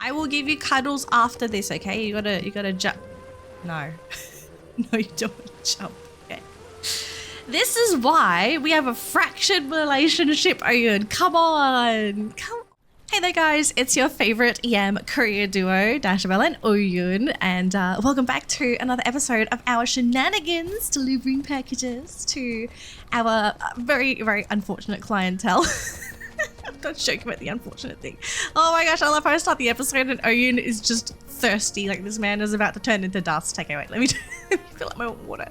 I will give you cuddles after this, okay? You gotta jump. No. No, you don't want to jump. Okay. This is why we have a fractured relationship, Oyun. Come on. Come on. Hey there guys, it's your favorite EM career duo, Dashabella and Oyun, and welcome back to another episode of our shenanigans delivering packages to our very, very unfortunate clientele. I'm not joking about the unfortunate thing. Oh my gosh, I love how I start the episode and Oyun is just thirsty, like this man is about to turn into dust. Okay, wait, let me fill up my water.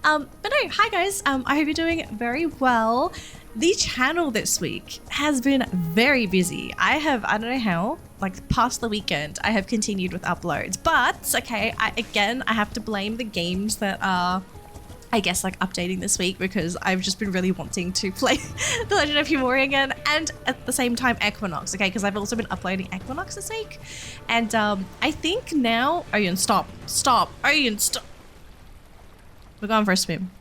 But no, hi guys, I hope you're doing very well. The channel this week has been very busy. I don't know how, like past the weekend, I have continued with uploads, but okay, I have to blame the games that are, I guess, like updating this week because I've just been really wanting to play The Legend of Khiimori again, and at the same time Equinox, okay, because I've also been uploading Equinox this week. And I think now, Oyun, stop, Oyun, stop. We're going for a swim.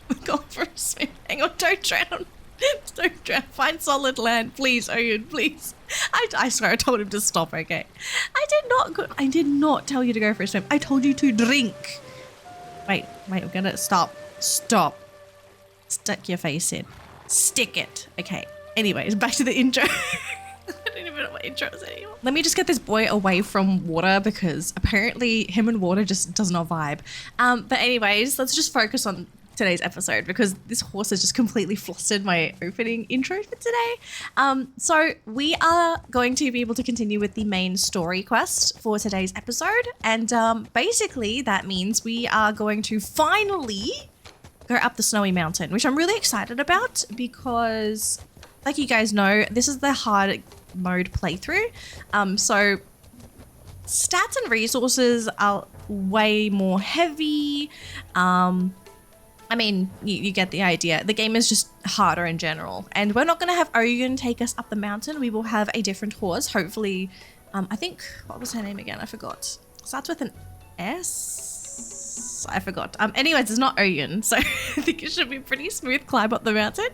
We're going for a swim. Hang on, don't drown. Don't drown. Find solid land, please, Oyun, please. I swear I told him to stop, okay? I did not tell you to go for a swim. I told you to drink. Wait, we're gonna stop. Stick your face in. Stick it. Okay. Anyways, back to the intro. I don't even know what intro is anymore. Let me just get this boy away from water because apparently him and water just does not vibe. But anyways, let's just focus on today's episode because this horse has just completely flustered my opening intro for today. So we are going to be able to continue with the main story quest for today's episode, and basically that means we are going to finally go up the snowy mountain, which I'm really excited about because, like you guys know, this is the hard mode playthrough. So stats and resources are way more heavy. I mean, you get the idea. The game is just harder in general. And we're not going to have Oyun take us up the mountain. We will have a different horse. Hopefully, I think, what was her name again? I forgot. Starts with an S? I forgot. Anyways, it's not Oyun. So I think it should be a pretty smooth climb up the mountain.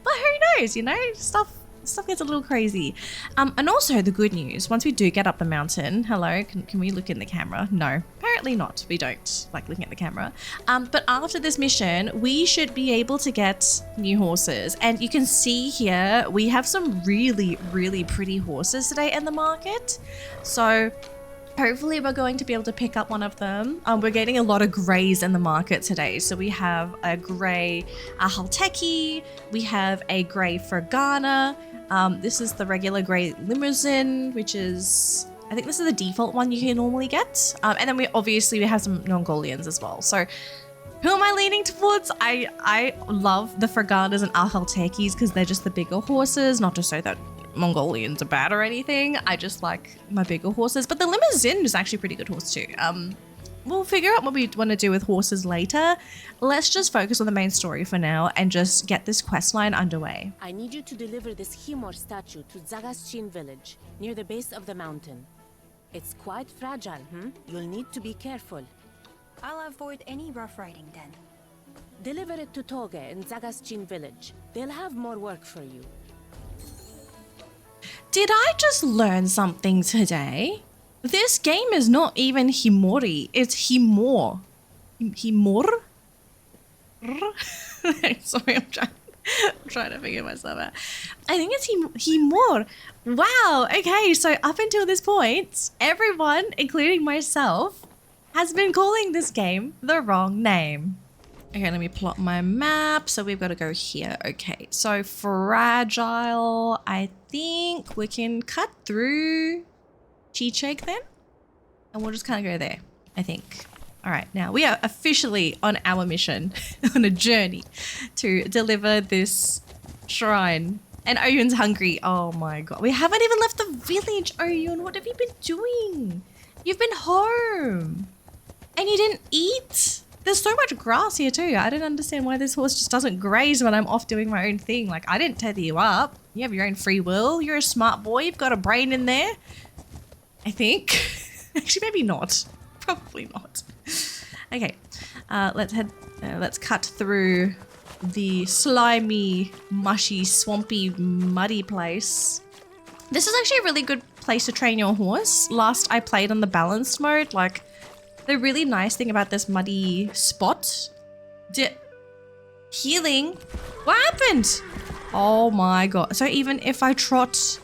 But who knows, you know? Stuff gets a little crazy. And also the good news, once we do get up the mountain, hello, can we look in the camera? No, apparently not. We don't like looking at the camera. But after this mission, we should be able to get new horses. And you can see here, we have some really, really pretty horses today in the market. So hopefully we're going to be able to pick up one of them. We're getting a lot of greys in the market today. So we have a grey Halteki, we have a grey Fergana. This is the regular grey Limousine, which is, I think this is the default one you can normally get. And then we have some Mongolians as well. So who am I leaning towards? I love the Ferganas and Haltekis because they're just the bigger horses, not to say that Mongolians are bad or anything. I just like my bigger horses, but the Limousine is actually a pretty good horse too. We'll figure out what we want to do with horses later. Let's just focus on the main story for now and just get this quest line underway. I need you to deliver this Khiimori statue to Zagaschin village near the base of the mountain. It's quite fragile, You'll need to be careful. I'll avoid any rough riding then. Deliver it to Toge in Zagaschin village. They'll have more work for you. Did I just learn something today? This game is not even Khiimori, it's Khiimor. Khiimor? Sorry, I'm trying to figure myself out. I think it's Khiimor. Wow, okay, so up until this point, everyone, including myself, has been calling this game the wrong name. Okay, let me plot my map. So we've got to go here. Okay, so fragile. I think we can cut through Chichek then. And we'll just kind of go there, I think. All right, now we are officially on our mission, on a journey to deliver this shrine. And Oyun's hungry. Oh my God. We haven't even left the village, Oyun. What have you been doing? You've been home. And you didn't eat? There's so much grass here too. I don't understand why this horse just doesn't graze when I'm off doing my own thing. Like, I didn't tether you up. You have your own free will. You're a smart boy. You've got a brain in there. I think. Actually, maybe not. Probably not. Okay. Let's cut through the slimy, mushy, swampy, muddy place. This is actually a really good place to train your horse. Last I played on the balanced mode, like the really nice thing about this muddy spot. Healing? What happened? Oh my god. So even if I trot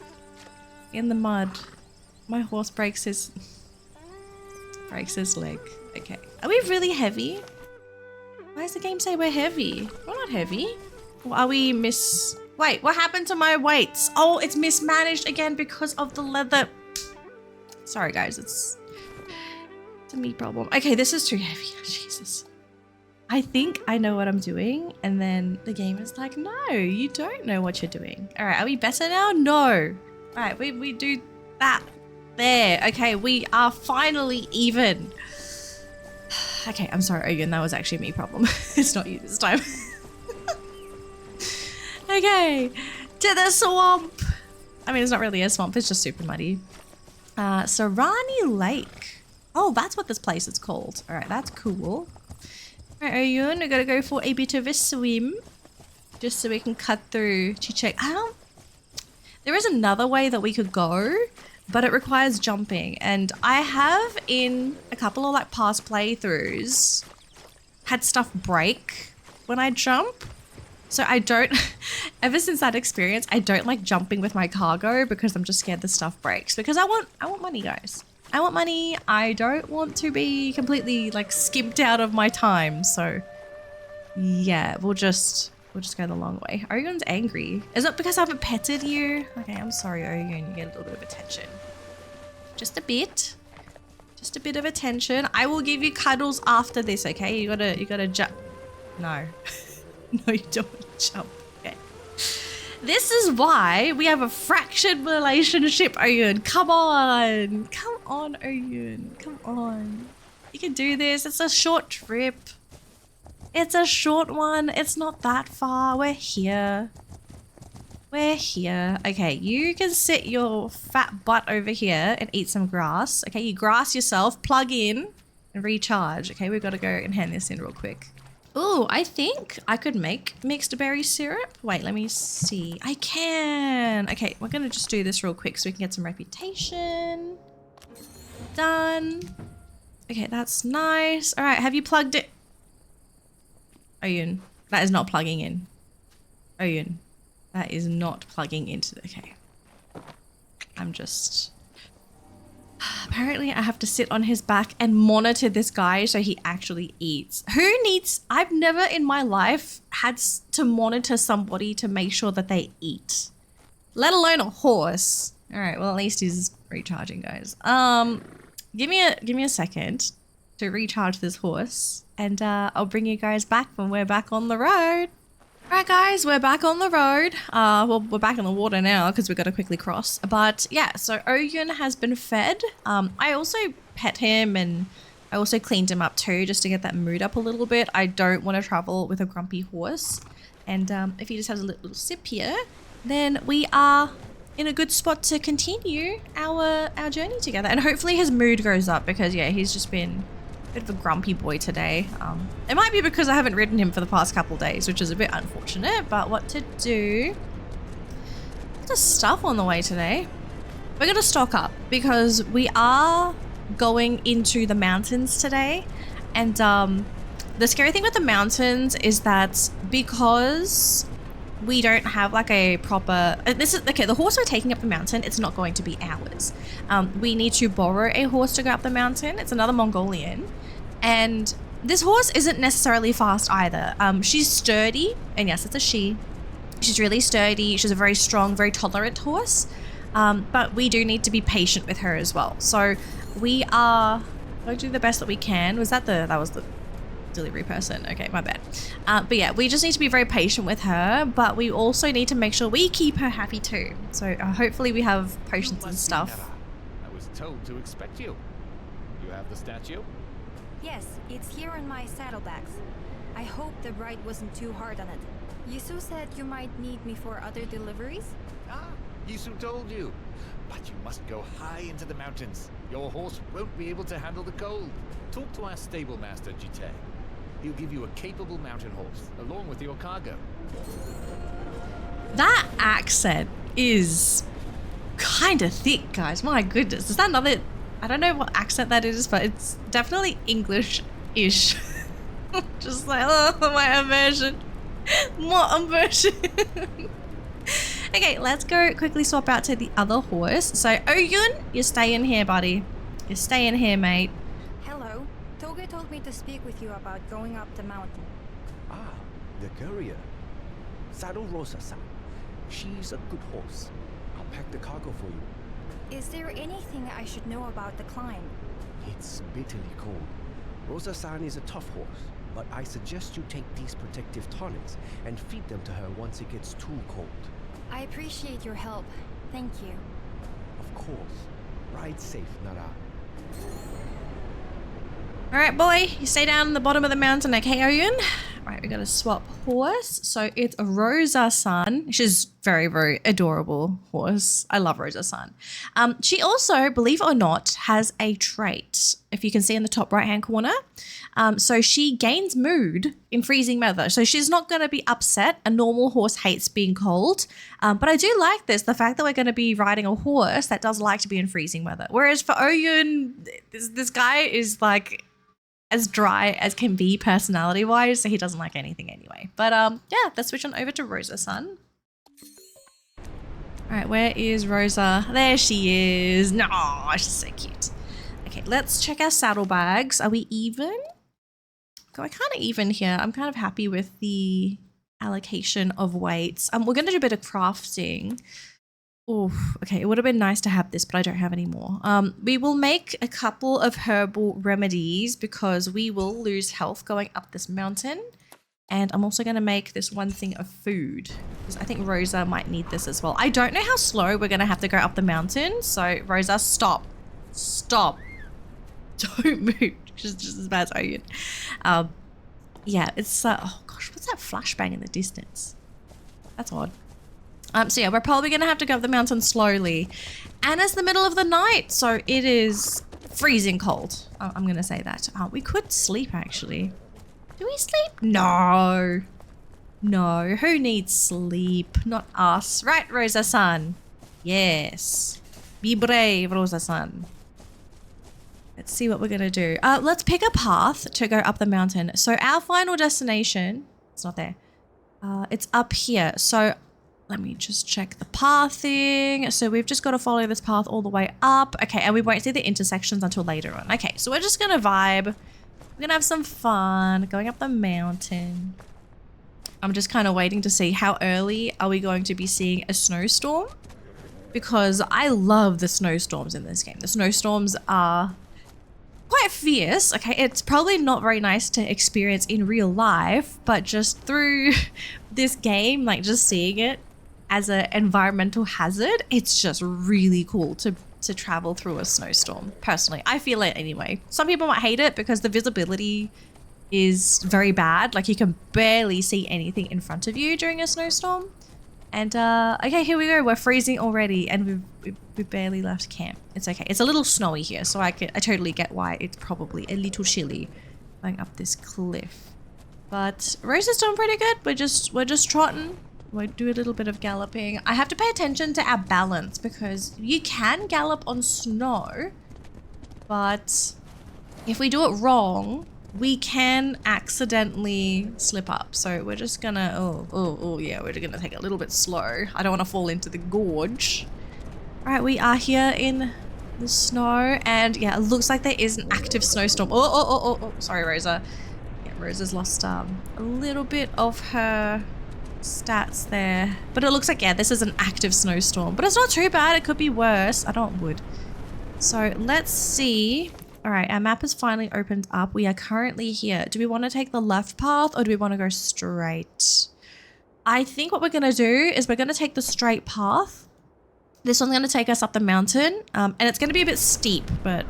in the mud, my horse breaks his leg. Okay. Are we really heavy? Why does the game say we're heavy? We're not heavy. Or are we Wait, what happened to my weights? Oh, it's mismanaged again because of the leather. Sorry guys, it's a me problem. Okay, this is too heavy. Jesus. I think I know what I'm doing, and then the game is like, no, you don't know what you're doing. All right, are we better now? No. All right, we do that. There. Okay, we are finally even. Okay, I'm sorry, Ogun, that was actually a me problem. It's not you this time. Okay, to the swamp. I mean, it's not really a swamp, it's just super muddy. Sarani Lake. Oh, that's what this place is called. All right, that's cool. All right, Oyun, we gotta go for a bit of a swim, just so we can cut through to check. There is another way that we could go, but it requires jumping. And I have, in a couple of like past playthroughs, had stuff break when I jump. So I don't, ever since that experience, I don't like jumping with my cargo because I'm just scared the stuff breaks. Because I want money, guys. I want money. I don't want to be completely like skimped out of my time. So yeah, we'll just go the long way. Ogun's angry. Is it because I haven't petted you? Okay, I'm sorry, Ogun. You get a little bit of attention. Just a bit. Just a bit of attention. I will give you cuddles after this, okay? You gotta jump. No. No, you don't want to jump. Okay. This is why we have a fractured relationship, Oyun. Come on. Come on, Oyun. Come on. You can do this. It's a short trip. It's a short one. It's not that far. We're here. We're here. Okay, you can sit your fat butt over here and eat some grass. Okay, you grass yourself, plug in, and recharge. Okay, we've got to go and hand this in real quick. Oh, I think I could make mixed berry syrup. Wait, let me see. I can. Okay, we're going to just do this real quick so we can get some reputation. Done. Okay, that's nice. All right, have you plugged it? Oyun, that is not plugging in. Oyun, that is not plugging into the... Okay. I'm just... Apparently I have to sit on his back and monitor this guy so he actually eats. Who needs... I've never in my life had to monitor somebody to make sure that they eat. Let alone a horse. All right, well at least he's recharging, guys. Give me a second to recharge this horse and I'll bring you guys back when we're back on the road. Alright guys, we're back on the road. Well, we're back in the water now because we've got to quickly cross. But yeah, so Ogun has been fed. I also pet him and I also cleaned him up too just to get that mood up a little bit. I don't want to travel with a grumpy horse. And if he just has a little sip here, then we are in a good spot to continue our journey together. And hopefully his mood goes up because yeah, he's just been a bit of a grumpy boy today. It might be because I haven't ridden him for the past couple days, which is a bit unfortunate, but what to do? Lots of stuff on the way today. We're gonna stock up because we are going into the mountains today. And the scary thing with the mountains is that because we don't have like a proper, the horse we're taking up the mountain, it's not going to be ours. We need to borrow a horse to go up the mountain. It's another Mongolian. And this horse isn't necessarily fast either. She's sturdy, and yes, it's a she. She's really sturdy. She's a very strong, very tolerant horse. But we do need to be patient with her as well. So we are going to do the best that we can. That was the delivery person. Okay, my bad. But yeah, we just need to be very patient with her, but we also need to make sure we keep her happy too. So hopefully we have potions and stuff. I was told to expect you. You have the statue? Yes, it's here in my saddlebags. I hope the ride wasn't too hard on it. Yisu said you might need me for other deliveries? Ah, Yisu told you. But you must go high into the mountains. Your horse won't be able to handle the cold. Talk to our stable master, Jite. He'll give you a capable mountain horse, along with your cargo. That accent is kind of thick, guys. My goodness. Is that another... I don't know what accent that is, but it's definitely English-ish. Just like, oh, my immersion. More immersion. Okay, let's go quickly swap out to the other horse. So, Oyun, you stay in here, buddy. You stay in here, mate. Hello. Toge told me to speak with you about going up the mountain. Ah, the courier. Saddle Rosa-san. She's a good horse. I'll pack the cargo for you. Is there anything I should know about the climb? It's bitterly cold. Rosa-san is a tough horse, but I suggest you take these protective tonics and feed them to her once it gets too cold. I appreciate your help. Thank you. Of course. Ride safe, Nara. Alright, boy. You stay down in the bottom of the mountain, okay, Oyun? Right, we gotta swap horse. So it's Rosa-san. She's very, very adorable horse. I love Rosa-san. She also, believe it or not, has a trait. If you can see in the top right-hand corner. So she gains mood in freezing weather. So she's not going to be upset. A normal horse hates being cold. But I do like this, the fact that we're going to be riding a horse that does like to be in freezing weather. Whereas for Oyun, this guy is like as dry as can be personality-wise, so he doesn't like anything anyway. But yeah, let's switch on over to Rosa-san. All right, where is Rosa? There she is. No, she's so cute. Okay, let's check our saddlebags. Are we even? Okay, we're kind of even here. I'm kind of happy with the allocation of weights. We're going to do a bit of crafting. Oh, okay. It would have been nice to have this, but I don't have any more. We will make a couple of herbal remedies because we will lose health going up this mountain. And I'm also going to make this one thing of food because I think Rosa might need this as well. I don't know how slow we're going to have to go up the mountain. So Rosa, stop. Stop. Don't move. She's just as bad as Oyun. Yeah, it's oh gosh, what's that flashbang in the distance? That's odd. So yeah, we're probably gonna have to go up the mountain slowly, and it's the middle of the night, so it is freezing cold. I'm gonna say that. We could sleep actually. Do we sleep? No, no. Who needs sleep? Not us, right, Rosa-san? Yes. Be brave, Rosa-san. Let's see what we're going to do. Let's pick a path to go up the mountain. So our final destination, it's not there. It's up here. So let me just check the pathing. So we've just got to follow this path all the way up. Okay, and we won't see the intersections until later on. Okay, so we're just going to vibe. We're going to have some fun going up the mountain. I'm just kind of waiting to see how early are we going to be seeing a snowstorm. Because I love the snowstorms in this game. The snowstorms are quite fierce. Okay, it's probably not very nice to experience in real life, but just through this game, like just seeing it as an environmental hazard, it's just really cool to travel through a snowstorm. Personally, I feel it anyway. Some people might hate it because the visibility is very bad. Like you can barely see anything in front of you during a snowstorm. And okay, here we go. We're freezing already, and we barely left camp. It's okay. It's a little snowy here, so I totally get why it's probably a little chilly going up this cliff. But Rosa's doing pretty good. We're just trotting. We'll do a little bit of galloping. I have to pay attention to our balance because you can gallop on snow, but if we do it wrong, we can accidentally slip up. So we're just gonna, oh yeah, we're gonna take it a little bit slow. I don't want to fall into the gorge. All right, we are here in the snow, and yeah, it looks like there is an active snowstorm. Oh, sorry, Rosa. Yeah, Rosa's lost a little bit of her stats there, but it looks like, yeah, this is an active snowstorm, but it's not too bad. It could be worse. I don't want wood. So let's see. All right, our map has finally opened up. We are currently here. Do we want to take the left path or do we want to go straight? I think what we're going to do is we're going to take the straight path. This one's going to take us up the mountain, and it's going to be a bit steep, but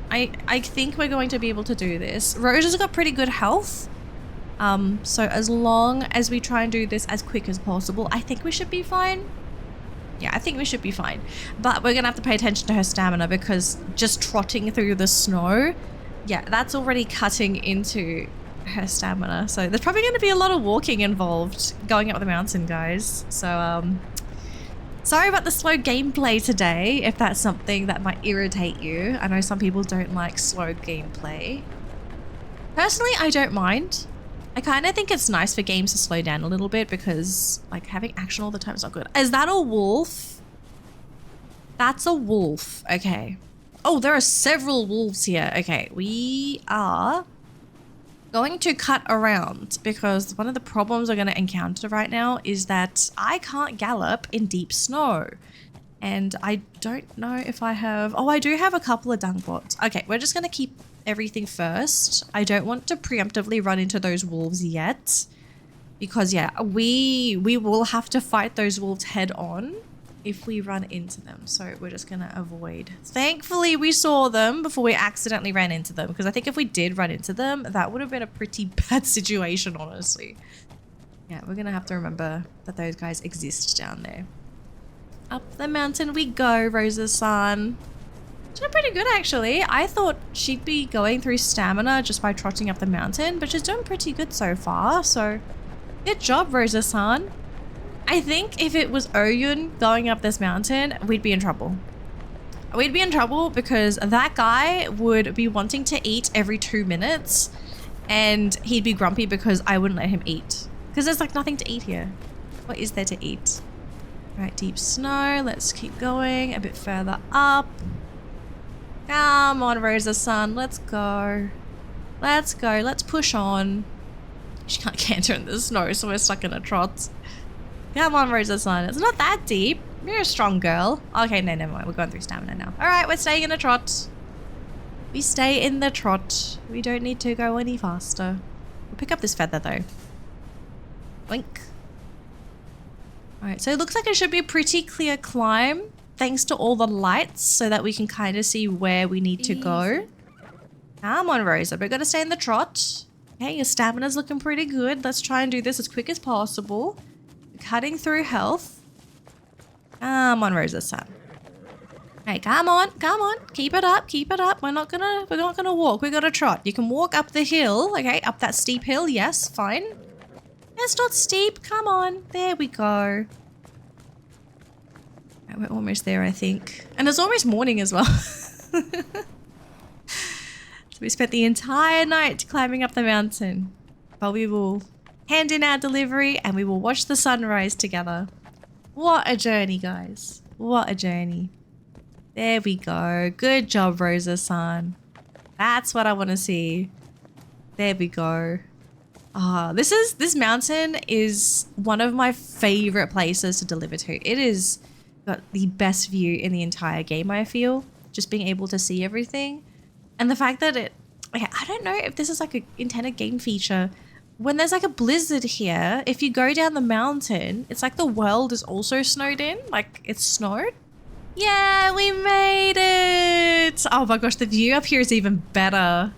I think we're going to be able to do this. Rosa's got pretty good health, so as long as we try and do this as quick as possible, I think we should be fine. Yeah, I think we should be fine. But we're going to have to pay attention to her stamina because just trotting through the snow, yeah, that's already cutting into her stamina. So there's probably going to be a lot of walking involved going up the mountain, guys. So, Sorry about the slow gameplay today, if that's something that might irritate you. I know some people don't like slow gameplay. Personally, I don't mind. I kind of think it's nice for games to slow down a little bit because like having action all the time is not good. Is that a wolf? That's a wolf. Okay. Oh, there are several wolves here. Okay, we are going to cut around because one of the problems we're going to encounter right now is that I can't gallop in deep snow. And I don't know if I have... Oh, I do have a couple of dung bots. Okay, we're just going to keep everything first. I don't want to preemptively run into those wolves yet. Because, yeah, we will have to fight those wolves head on if we run into them. So we're just going to avoid. Thankfully, we saw them before we accidentally ran into them. Because I think if we did run into them, that would have been a pretty bad situation, honestly. Yeah, we're going to have to remember that those guys exist down there. Up the mountain we go, Rosa-san. She's doing pretty good, actually. I thought she'd be going through stamina just by trotting up the mountain, but she's doing pretty good so far. So, good job, Rosa-san. I think if it was Oyun going up this mountain, we'd be in trouble. We'd be in trouble because that guy would be wanting to eat every 2 minutes, and he'd be grumpy because I wouldn't let him eat. Because there's like nothing to eat here. What is there to eat? Right, deep snow. Let's keep going a bit further up. Come on, Rosa-san. Let's go. Let's go. Let's push on. She can't canter in the snow, so we're stuck in a trot. Come on, Rosa-san. It's not that deep. You're a strong girl. Okay, no, never mind. We're going through stamina now. All right, we're staying in a trot. We stay in the trot. We don't need to go any faster. We'll pick up this feather, though. Boink. Alright, so it looks like it should be a pretty clear climb thanks to all the lights so that we can kind of see where we need to go. Come on, Rosa. We're going to stay in the trot. Okay, your stamina's looking pretty good. Let's try and do this as quick as possible. Cutting through health. Come on, Rosa-san. Hey, come on. Come on. Keep it up. Keep it up. We're not gonna walk. We're gonna trot. You can walk up the hill. Okay, up that steep hill. Yes, fine. It's not steep. Come on. There we go. Right, we're almost there, I think. And it's almost morning as well. So we spent the entire night climbing up the mountain. But we will hand in our delivery and we will watch the sunrise together. What a journey, guys. What a journey. There we go. Good job, Rosa-san. That's what I want to see. There we go. Ah, this mountain is one of my favorite places to deliver to. It is got the best view in the entire game, I feel. Just being able to see everything. And the fact that it... Okay, I don't know if this is like an intended game feature. When there's like a blizzard here, if you go down the mountain, it's like the world is also snowed in. Like, it's snowed. Yeah, we made it! Oh my gosh, the view up here is even better.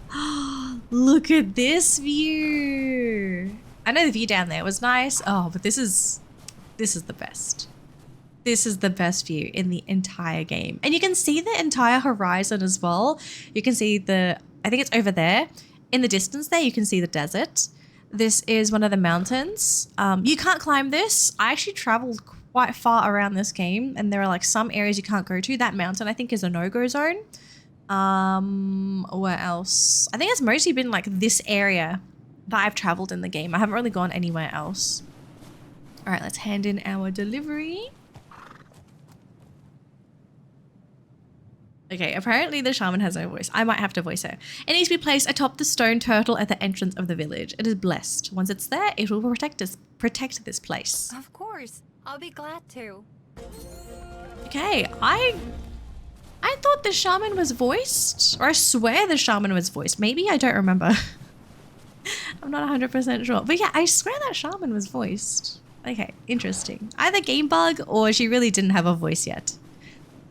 Look at this view. I know the view down there was nice. Oh, but this is the best. This is the best view in the entire game. And you can see the entire horizon as well. You can see I think it's over there. In the distance there, you can see the desert. This is one of the mountains. You can't climb this. I actually traveled quite far around this game and there are like some areas you can't go to. That mountain I think is a no-go zone. Where else? I think it's mostly been like this area that I've traveled in the game. I haven't really gone anywhere else. All right, let's hand in our delivery. Okay, apparently the shaman has no voice. I might have to voice her. It needs to be placed atop the stone turtle at the entrance of the village. It is blessed. Once it's there, it will protect this place. Of course. I'll be glad to. Okay, I thought the shaman was voiced, or I swear the shaman was voiced. Maybe I don't remember. I'm not 100% sure. But yeah, I swear that shaman was voiced. Okay, interesting. Either game bug or she really didn't have a voice yet.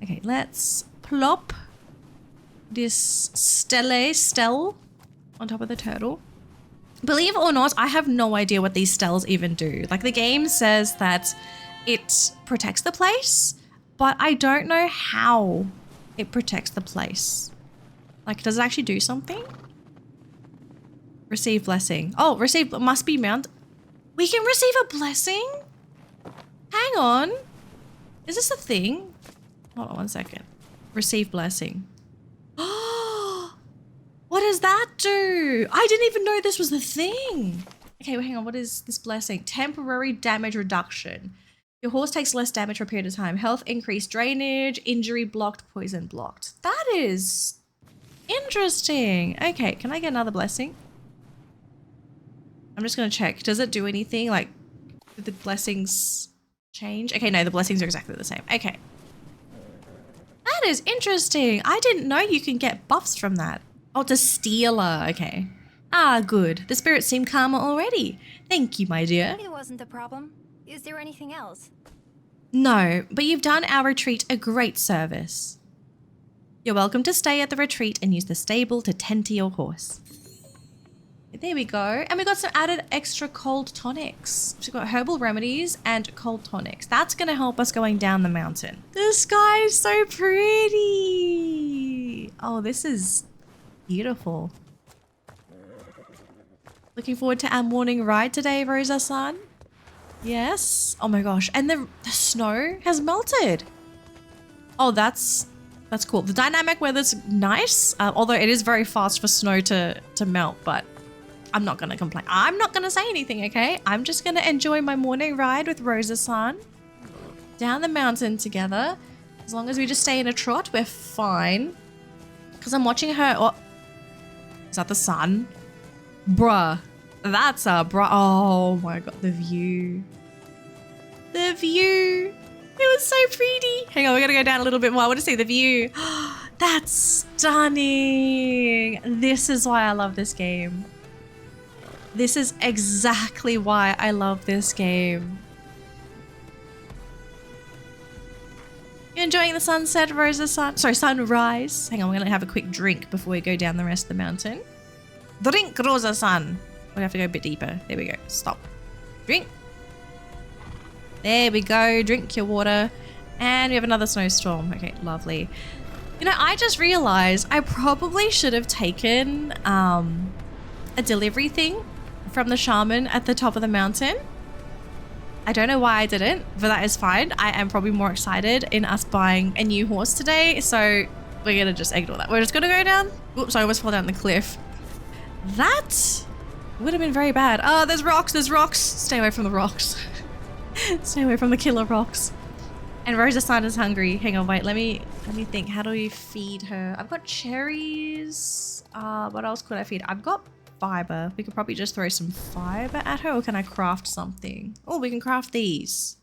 Okay, let's plop this stele on top of the turtle. Believe it or not, I have no idea what these steles even do. Like the game says that it protects the place, but I don't know how it protects the place. Like, does it actually do something? Receive blessing. Oh, receive must be mount. We can receive a blessing? Hang on. Is this a thing? Hold on 1 second. Receive blessing. Oh, what does that do? I didn't even know this was the thing. Okay, well, hang on. What is this blessing? Temporary damage reduction. Your horse takes less damage for a period of time. Health increased, drainage, injury blocked, poison blocked. That is interesting. Okay, can I get another blessing? I'm just going to check. Does it do anything? Like, did the blessings change? Okay, no, the blessings are exactly the same. Okay. That is interesting. I didn't know you can get buffs from that. Oh, it's a stealer. Okay. Ah, good. The spirits seem calmer already. Thank you, my dear. It wasn't a problem. Is there anything else? No, but you've done our retreat a great service. You're welcome to stay at the retreat and use the stable to tend to your horse. There we go. And we got some added extra cold tonics. So we've got herbal remedies and cold tonics. That's going to help us going down the mountain. The sky is so pretty. Oh, this is beautiful. Looking forward to our morning ride today, Rosa-san. Yes. Oh my gosh. And the snow has melted. Oh, that's cool. The dynamic weather's nice, although it is very fast for snow to melt, but I'm not going to complain. I'm not going to say anything, okay? I'm just going to enjoy my morning ride with Rosa-san down the mountain together. As long as we just stay in a trot, we're fine. Because I'm watching her. Oh, is that the sun? Bruh. That's a bruh. Oh my god, the view. The view. It was so pretty. Hang on, we're going to go down a little bit more. I want to see the view. That's stunning. This is why I love this game. This is exactly why I love this game. You enjoying the sunset, Rosa-san? Sorry, sunrise. Hang on, we're going to have a quick drink before we go down the rest of the mountain. Drink, Rosa-san. We have to go a bit deeper. There we go. Stop. Drink. There we go. Drink your water. And we have another snowstorm. Okay, lovely. You know, I just realized I probably should have taken a delivery thing from the shaman at the top of the mountain. I don't know why I didn't, but that is fine. I am probably more excited in us buying a new horse today, so we're gonna just ignore that. We're just gonna go down. Oops, I almost fell down the cliff. That would have been very bad. Oh, there's rocks, there's rocks. Stay away from the rocks. Stay away from the killer rocks. And Rosa-san is hungry. Hang on, wait, let me think. How do we feed her? I've got cherries. What else could I feed? I've got fiber. We could probably just throw some fiber at her, or can I craft something? Oh, we can craft these.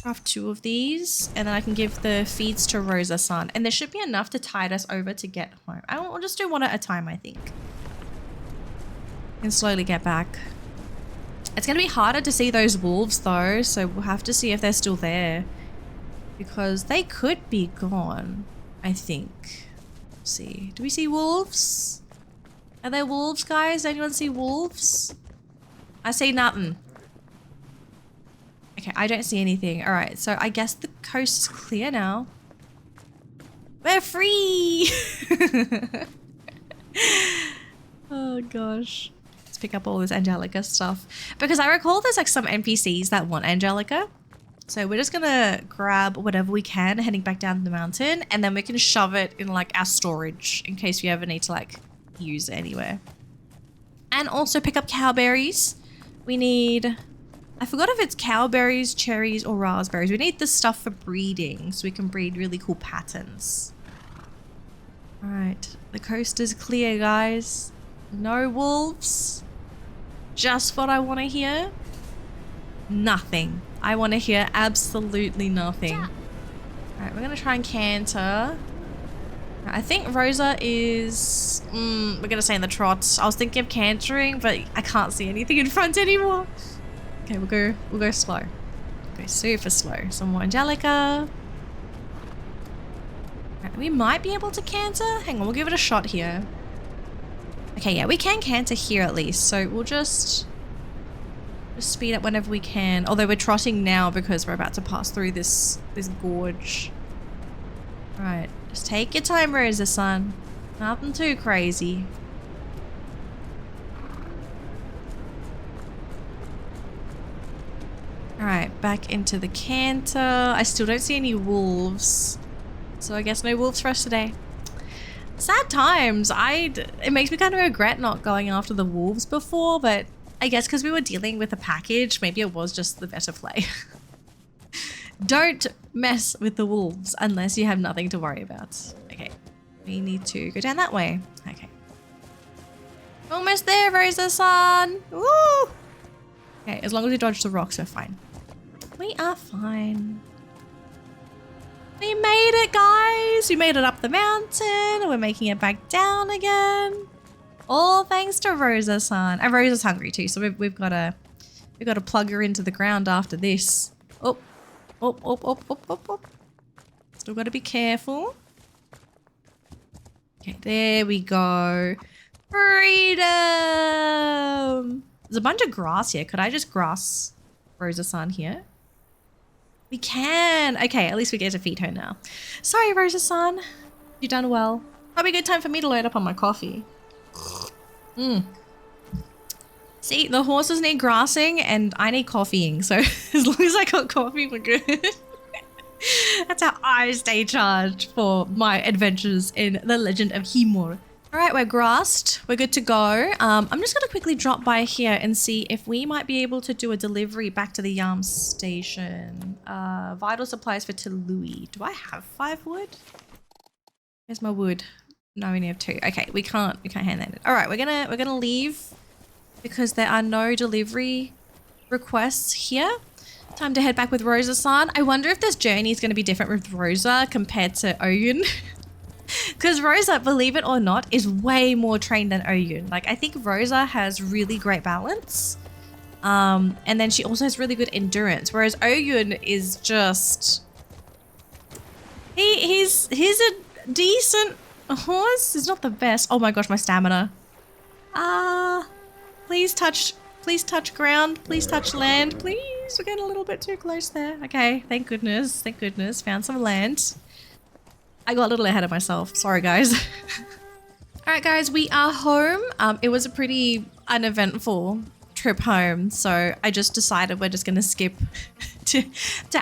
Craft 2 of these, and then I can give the feeds to Rosa-san. And there should be enough to tide us over to get home. I'll just do one at a time, I think. And slowly get back. It's going to be harder to see those wolves though, so we'll have to see if they're still there. Because they could be gone, I think. Let's see. Do we see wolves? Are there wolves, guys? Anyone see wolves? I see nothing. Okay, I don't see anything. All right, so I guess the coast is clear now. We're free! Oh gosh. Let's pick up all this Angelica stuff. Because I recall there's like some NPCs that want Angelica. So we're just gonna grab whatever we can heading back down the mountain, and then we can shove it in like our storage in case we ever need to like use it anywhere. And also pick up cowberries. We need, I forgot if it's cowberries, cherries, or raspberries. We need this stuff for breeding so we can breed really cool patterns. All right, the coast is clear, guys. No wolves. Just what I want to hear. Nothing. I want to hear absolutely nothing. All right, we're gonna try and canter. I think Rosa is, we're gonna stay in the trot. I was thinking of cantering, but I can't see anything in front anymore. Okay, we'll go slow. Go super slow. Some more Angelica. Right, we might be able to canter. Hang on, we'll give it a shot here. Okay, yeah, we can canter here at least. So we'll just speed up whenever we can. Although we're trotting now because we're about to pass through this gorge. All right. Just take your time, Rosa-san. Nothing too crazy. Alright. back into the canter. I still don't see any wolves. So I guess no wolves for us today. Sad times. It makes me kind of regret not going after the wolves before, but I guess because we were dealing with a package, maybe it was just the better play. Don't mess with the wolves unless you have nothing to worry about. Okay, we need to go down that way. Okay. Almost there, Rosa-san. Woo! Okay, as long as we dodge the rocks, we're fine. We are fine. We made it, guys. We made it up the mountain. We're making it back down again. All thanks to Rosa-san. And Rosa's hungry too, so we've got to plug her into the ground after this. Oh, oh, oh, oh, oh, oh, oh. Still got to be careful. Okay, there we go. Freedom! There's a bunch of grass here. Could I just grass Rosa-san here? We can. Okay, at least we get to feed her now. Sorry, Rosa-san. You've done well. Probably a good time for me to load up on my coffee. See, the horses need grassing and I need coffeeing. So as long as I got coffee, we're good. That's how I stay charged for my adventures in the Legend of Khiimori. All right, we're grassed. We're good to go. I'm just going to quickly drop by here and see if we might be able to do a delivery back to the Yarm station. Vital supplies for Tului. Do I have 5 wood? Where's my wood? No, we only have 2. Okay, we can't hand that in. All right, we're gonna leave because there are no delivery requests here. Time to head back with Rosa-san. I wonder if this journey is going to be different with Rosa compared to Oyun. Because Rosa, believe it or not, is way more trained than Oyun. Like, I think Rosa has really great balance. And then she also has really good endurance. Whereas Oyun is just... He's a decent horse. He's not the best. Oh my gosh, my stamina. Please touch ground. Please touch land. Please. We're getting a little bit too close there. Okay, thank goodness. Thank goodness. Found some land. I got a little ahead of myself. Sorry, guys. All right, guys, we are home. It was a pretty uneventful trip home, so I just decided we're just going to skip to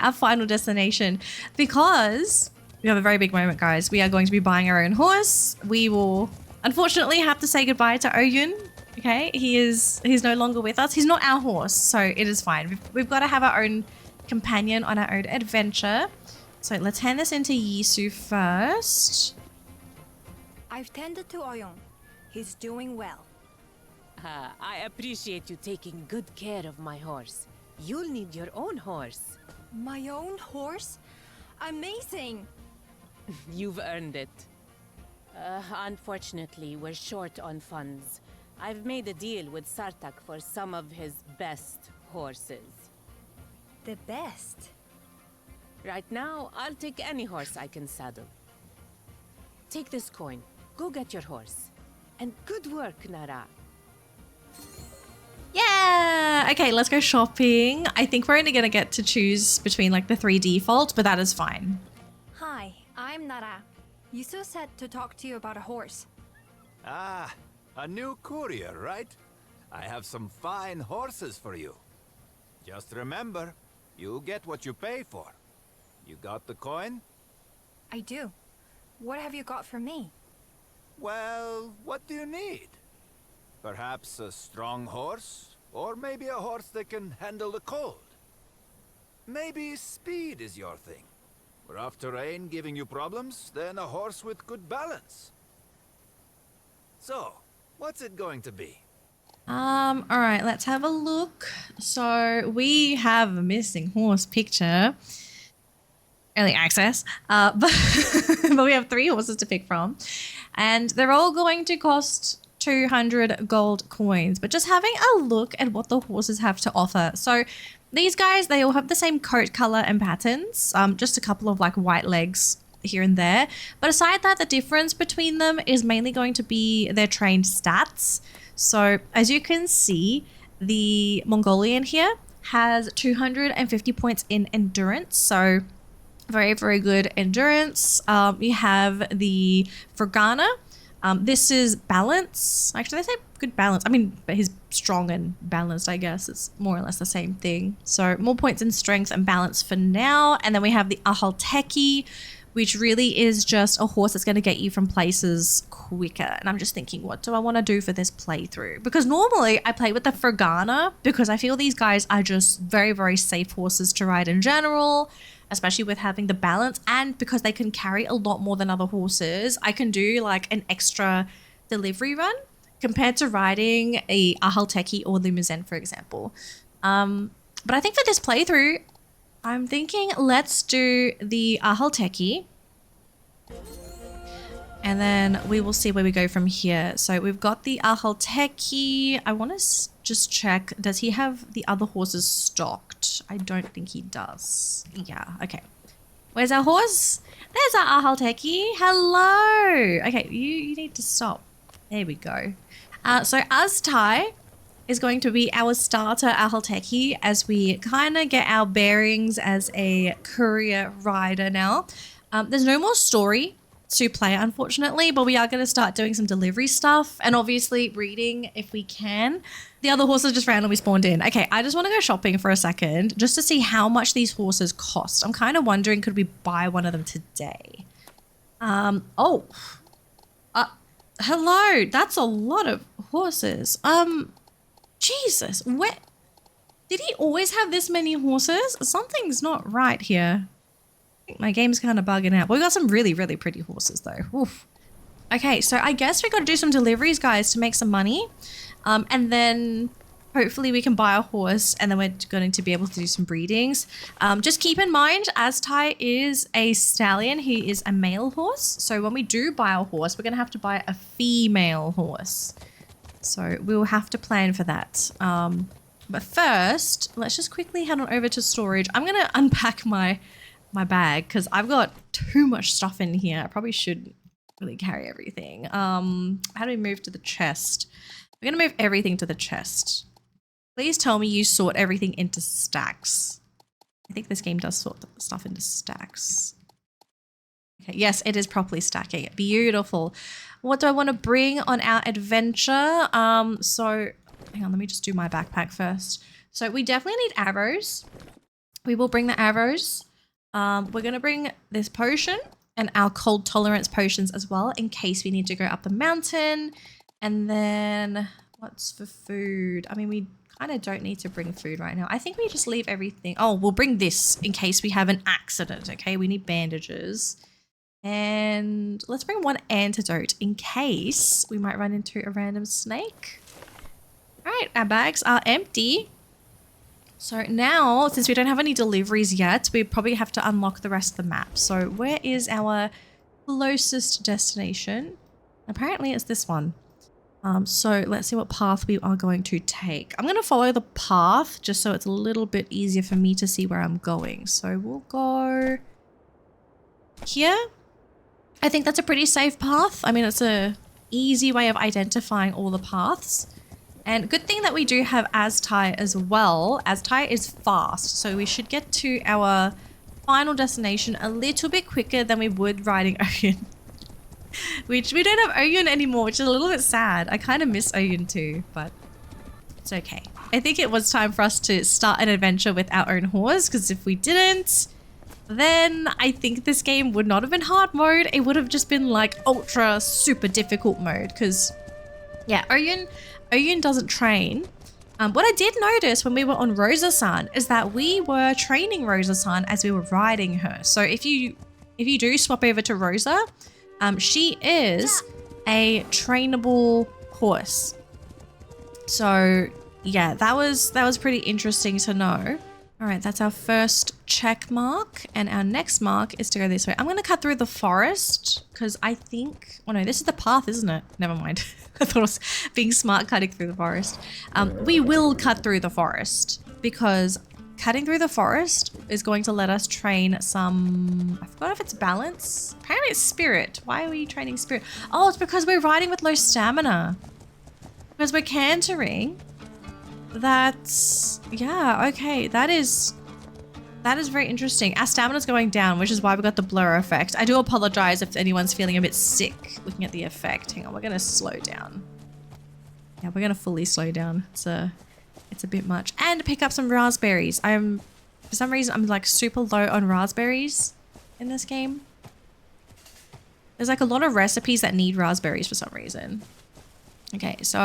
our final destination because we have a very big moment, guys. We are going to be buying our own horse. We will unfortunately have to say goodbye to Oyun. Okay, he's no longer with us. He's not our horse, so it is fine. We've got to have our own companion on our own adventure. So let's hand this into Yisu first. I've tended to Oyun. He's doing well. I appreciate you taking good care of my horse. You'll need your own horse. My own horse? Amazing! You've earned it. Unfortunately, we're short on funds. I've made a deal with Sartak for some of his best horses. The best? Right now, I'll take any horse I can saddle. Take this coin. Go get your horse. And good work, Nara. Yeah! Okay, let's go shopping. I think we're only going to get to choose between like the 3 defaults, but that is fine. Hi, I'm Nara. Yisu said to talk to you about a horse. Ah, a new courier, right? I have some fine horses for you. Just remember, you get what you pay for. You got the coin? I do. What have you got for me? Well, what do you need? Perhaps a strong horse? Or maybe a horse that can handle the cold? Maybe speed is your thing. Rough terrain giving you problems? Then a horse with good balance. So, what's it going to be? All right, let's have a look. So we have a missing horse picture. Early access, but we have 3 horses to pick from, and they're all going to cost 200 gold coins. But just having a look at what the horses have to offer. So these guys, they all have the same coat color and patterns, just a couple of like white legs here and there. But aside that, the difference between them is mainly going to be their trained stats. So as you can see, the Mongolian here has 250 points in endurance. So very, very good endurance. You have the Fergana, This is balance. Actually, they say good balance. I mean, but he's strong and balanced, I guess. It's more or less the same thing. So more points in strength and balance for now. And then we have the Ahalteki, which really is just a horse that's going to get you from places quicker. And I'm just thinking, what do I want to do for this playthrough? Because normally I play with the Fergana because I feel these guys are just very, very safe horses to ride in general, especially with having the balance, and because they can carry a lot more than other horses. I can do like an extra delivery run compared to riding a Ahalteki or Limousin, for example. But I think for this playthrough, I'm thinking let's do the Ahalteki, and then we will see where we go from here. So we've got the Ahalteki. I want to just check, does he have the other horses stocked? I don't think he does. Yeah, okay. Where's our horse? There's our Ahalteki. Hello. Okay, you need to stop. There we go. So Aztai is going to be our starter Ahalteki as we kind of get our bearings as a courier rider now. There's no more story to play, unfortunately, but we are going to start doing some delivery stuff and obviously breeding if we can. The other horses just randomly spawned in. Okay, I just want to go shopping for a second just to see how much these horses cost. I'm kind of wondering, could we buy one of them today? Hello, that's a lot of horses. Jesus, where did he always have this many horses? Something's not right here. I think my game's kind of bugging out. But we got some really, really pretty horses though. Oof. Okay, so I guess we got to do some deliveries, guys, to make some money. And then hopefully we can buy a horse, and then we're going to be able to do some breedings. Just keep in mind, Aztai is a stallion. He is a male horse. So when we do buy a horse, we're going to have to buy a female horse. So we'll have to plan for that. But first, let's just quickly head on over to storage. I'm going to unpack my bag because I've got too much stuff in here. I probably should really carry everything. How do we move to the chest? We're going to move everything to the chest. Please tell me you sort everything into stacks. I think this game does sort the stuff into stacks. Okay, yes, it is properly stacking it. Beautiful. What do I want to bring on our adventure? So hang on, let me just do my backpack first. So we definitely need arrows. We will bring the arrows. We're going to bring this potion and our cold tolerance potions as well in case we need to go up the mountain. And then what's for food? I mean, we kind of don't need to bring food right now. I think we just leave everything. Oh, we'll bring this in case we have an accident. Okay, we need bandages. And let's bring one antidote in case we might run into a random snake. All right, our bags are empty. So now, since we don't have any deliveries yet, we probably have to unlock the rest of the map. So where is our closest destination? Apparently it's this one. So let's see what path we are going to take. I'm going to follow the path just so it's a little bit easier for me to see where I'm going. So we'll go here. I think that's a pretty safe path. I mean, it's a easy way of identifying all the paths. And good thing that we do have Aztai as well. Aztai is fast, so we should get to our final destination a little bit quicker than we would riding Oyun. Which we don't have Oyun anymore, which is a little bit sad. I kind of miss Oyun too, but it's okay. I think it was time for us to start an adventure with our own horse, because if we didn't, then I think this game would not have been hard mode. It would have just been like ultra super difficult mode, because yeah, Oyun doesn't train. What I did notice when we were on Rosa-san is that we were training Rosa-san as we were riding her. So if you do swap over to Rosa, she is a trainable horse. So yeah, that was pretty interesting to know. All right, that's our first check mark, and our next mark is to go this way. I'm going to cut through the forest because I think, oh no, this is the path, isn't it? Never mind. I thought I was being smart cutting through the forest. We will cut through the forest because cutting through the forest is going to let us train some, I forgot if it's balance. Apparently it's spirit. Why are we training spirit? Oh, it's because we're riding with low stamina. Because we're cantering. That's, yeah, okay. That is That is very interesting. Our stamina's going down, which is why we got the blur effect. I do apologize if anyone's feeling a bit sick looking at the effect. Hang on, we're gonna slow down. Yeah, we're gonna fully slow down. It's a bit much. And pick up some raspberries. For some reason, I'm like super low on raspberries in this game. There's like a lot of recipes that need raspberries for some reason. Okay, so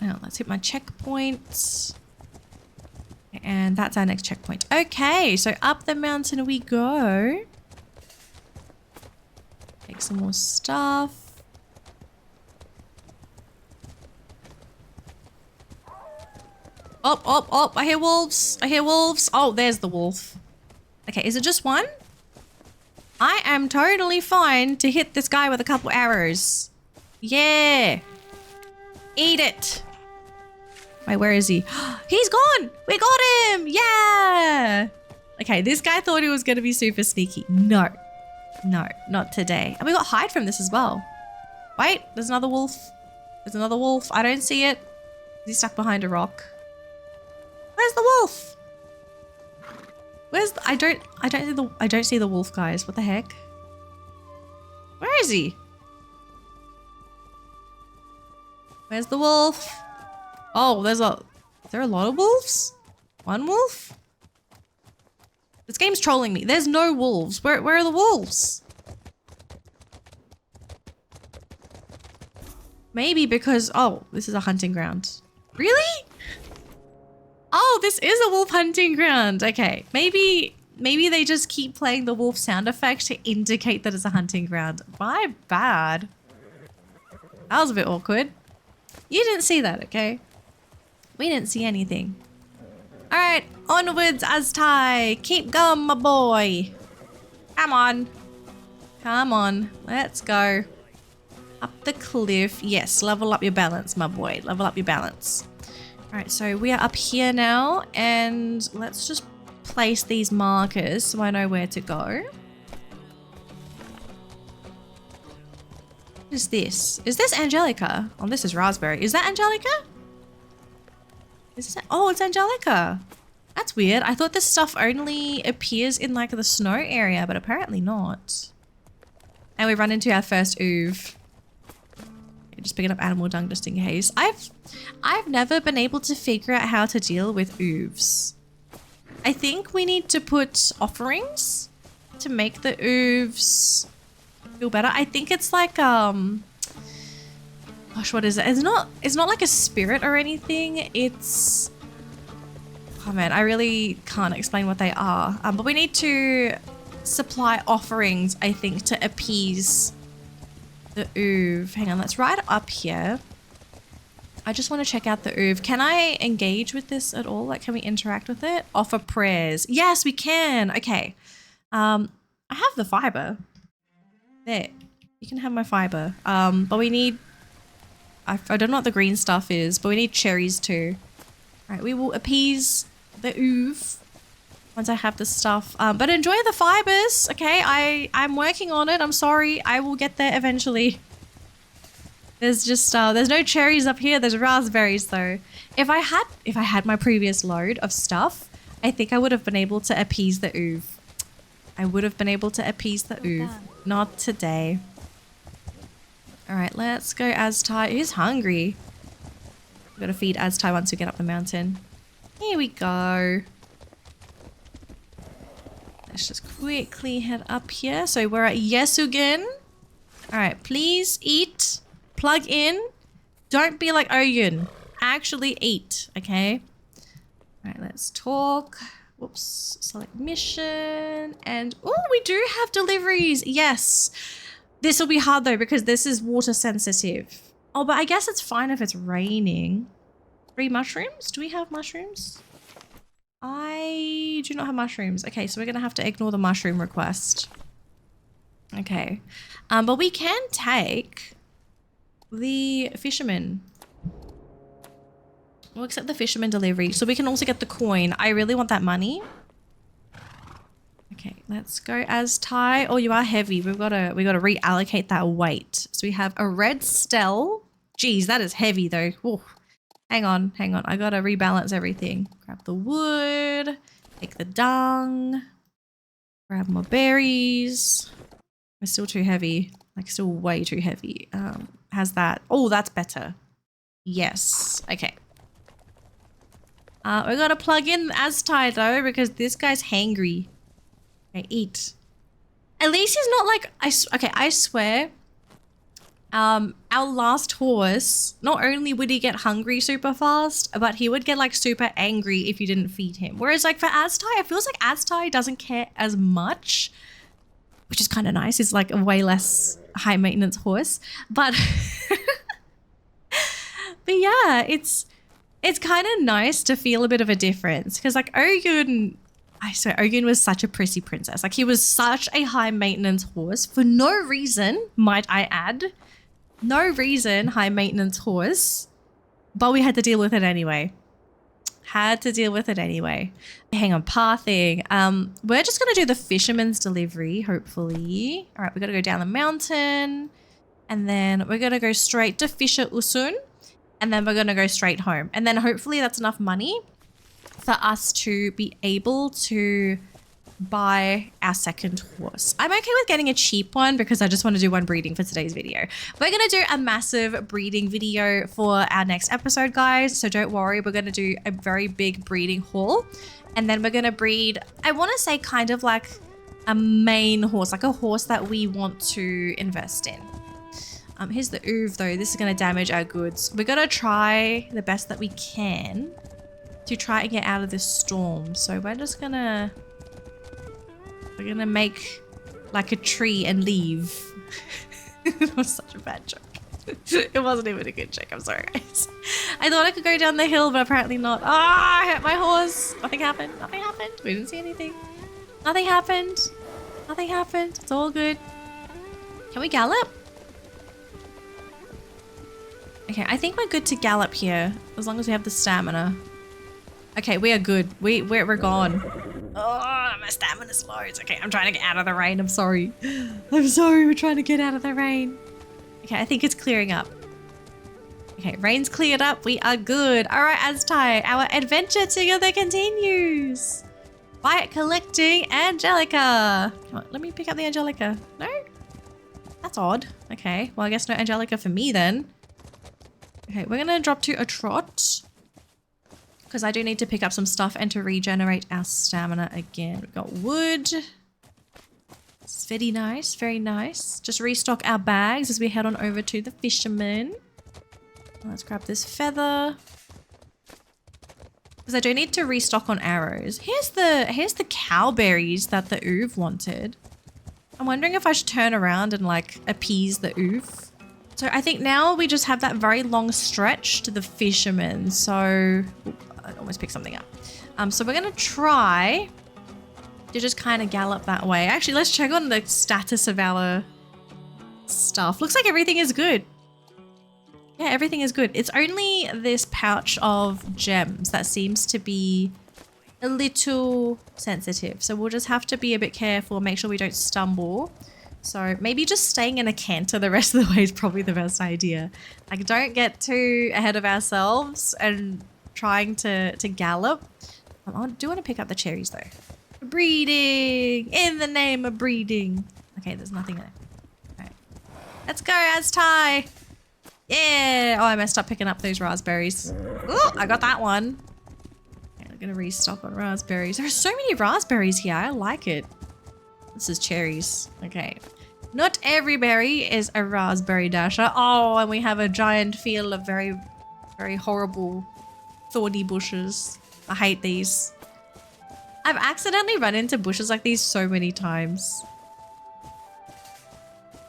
now let's hit my checkpoint. And that's our next checkpoint. Okay, so up the mountain we go. Take some more stuff. Oh, I hear wolves. I hear wolves. Oh, there's the wolf. Okay, is it just one? I am totally fine to hit this guy with a couple arrows. Yeah. Eat it. Wait, where is he? He's gone! We got him! Yeah! Okay, this guy thought he was going to be super sneaky. No. No, not today. And we got hide from this as well. Wait, there's another wolf. There's another wolf. I don't see it. Is he stuck behind a rock? Where's the wolf? Where's the, I don't see the wolf, guys. What the heck? Where is he? Where's the wolf? Oh, is there a lot of wolves? One wolf? This game's trolling me. There's no wolves. Where are the wolves? Maybe because, oh, this is a hunting ground. Really? Oh, this is a wolf hunting ground. Okay, maybe they just keep playing the wolf sound effect to indicate that it's a hunting ground. My bad. That was a bit awkward. You didn't see that, okay? We didn't see anything. All right, onwards, Aztai. Keep going, my boy. Come on. Come on. Let's go. Up the cliff. Yes, level up your balance, my boy. Level up your balance. All right, so we are up here now, and let's just place these markers so I know where to go. What is this? Is this Angelica? Oh, this is Raspberry. Is that Angelica? Is this? Oh, it's Angelica. That's weird. I thought this stuff only appears in like the snow area, but apparently not. And we run into our first oov. Just picking up animal dung just in case. I've never been able to figure out how to deal with oovs. I think we need to put offerings to make the oovs feel better. I think it's like gosh, what is it? It's not like a spirit or anything. It's, oh man, I really can't explain what they are. But we need to supply offerings, I think, to appease the oov. Hang on, that's right up here. I just want to check out the oov. Can I engage with this at all? Like, can we interact with it? Offer prayers. Yes, we can. Okay. I have the fiber. There. You can have my fiber. But we need, I don't know what the green stuff is, but we need cherries too. All right, we will appease the oov once I have the stuff. But enjoy the fibers, okay? I'm working on it. I'm sorry. I will get there eventually. There's just there's no cherries up here. There's raspberries though. If I had my previous load of stuff, I think I would have been able to appease the oov. I would have been able to appease the oov. Not today. All right, let's go Aztai. Who's hungry? We've got to feed Aztai once we get up the mountain. Here we go. Let's just quickly head up here. So we're at Yisu again. All right, please eat. Plug in. Don't be like Oyun. Actually eat, okay? All right, let's talk. Whoops. Select mission. And, oh, we do have deliveries. Yes. This will be hard though because this is water sensitive. Oh, but I guess it's fine if it's raining. 3 mushrooms? Do we have mushrooms? I do not have mushrooms. Okay, so we're going to have to ignore the mushroom request. Okay. But we can take the fisherman. We'll accept the fisherman delivery. So we can also get the coin. I really want that money. Okay, let's go Aztai. Oh, you are heavy. We gotta reallocate that weight. So we have a red stell. Geez, that is heavy though. Ooh. Hang on. I gotta rebalance everything. Grab the wood, take the dung. Grab more berries. We're still too heavy. Like still way too heavy. How's that? Oh, that's better. Yes. Okay. We gotta plug in Aztai though because this guy's hangry. Okay, eat. At least he's not like okay, I swear. Our last horse, not only would he get hungry super fast, but he would get like super angry if you didn't feed him. Whereas like for Aztai, it feels like Aztai doesn't care as much, which is kind of nice. It's like a way less high maintenance horse, but but yeah, it's kind of nice to feel a bit of a difference because like Ogun, I swear Ogun was such a prissy princess. Like he was such a high maintenance horse for no reason, might I add. No reason, high maintenance horse, but we had to deal with it anyway. Hang on, pathing. We're just gonna do the fisherman's delivery, hopefully. All right, we gotta go down the mountain and then we're gonna go straight to Fisher Usun and then we're gonna go straight home. And then hopefully that's enough money for us to be able to buy our second horse. I'm okay with getting a cheap one because I just want to do one breeding for today's video. We're going to do a massive breeding video for our next episode, guys. So don't worry, we're going to do a very big breeding haul. And then we're going to breed, I want to say kind of like a main horse, like a horse that we want to invest in. Here's the oof though. This is going to damage our goods. We're going to try the best that we can to try and get out of this storm. So we're just going to... We're gonna make like a tree and leave. It was such a bad joke. It wasn't even a good joke. I'm sorry, guys. I thought I could go down the hill, but apparently not. Ah, I hurt my horse. Nothing happened. Nothing happened. We didn't see anything. Nothing happened. Nothing happened. It's all good. Can we gallop? Okay, I think we're good to gallop here as long as we have the stamina. Okay, we are good. We're gone. Oh, my stamina's low. It's okay. I'm trying to get out of the rain. I'm sorry. I'm sorry. We're trying to get out of the rain. Okay, I think it's clearing up. Okay, rain's cleared up. We are good. All right, Aztai, our adventure together continues. By collecting Angelica. Come on, let me pick up the Angelica. No? That's odd. Okay, well, I guess no Angelica for me then. Okay, we're going to drop to a trot. Because I do need to pick up some stuff and to regenerate our stamina again. We've got wood. It's very nice, very nice. Just restock our bags as we head on over to the fisherman. Let's grab this feather. Because I do need to restock on arrows. Here's the cowberries that the oof wanted. I'm wondering if I should turn around and like appease the oof. So I think now we just have that very long stretch to the fisherman. So I almost picked something up. So we're going to try to just kind of gallop that way. Actually, let's check on the status of our stuff. Looks like everything is good. Yeah, everything is good. It's only this pouch of gems that seems to be a little sensitive. So we'll just have to be a bit careful, make sure we don't stumble. So maybe just staying in a canter the rest of the way is probably the best idea. Like don't get too ahead of ourselves and trying to gallop. I do want to pick up the cherries though. Breeding! In the name of breeding. Okay, there's nothing there. Alright. Let's go, Aztai! Yeah! Oh, I messed up picking up those raspberries. Oh, I got that one. Okay, I'm gonna restock on raspberries. There are so many raspberries here. I like it. This is cherries. Okay. Not every berry is a raspberry, Dasha. Oh, and we have a giant field of very, very horrible thorny bushes. I hate these. I've accidentally run into bushes like these so many times.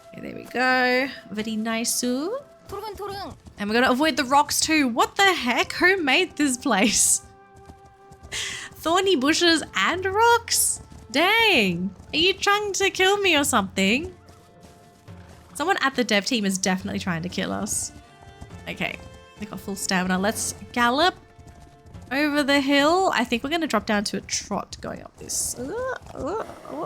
Okay, there we go. Very nice. And we're gonna avoid the rocks too. What the heck? Who made this place? Thorny bushes and rocks? Dang. Are you trying to kill me or something? Someone at the dev team is definitely trying to kill us. Okay. We got full stamina. Let's gallop over the hill. I think we're going to drop down to a trot going up this.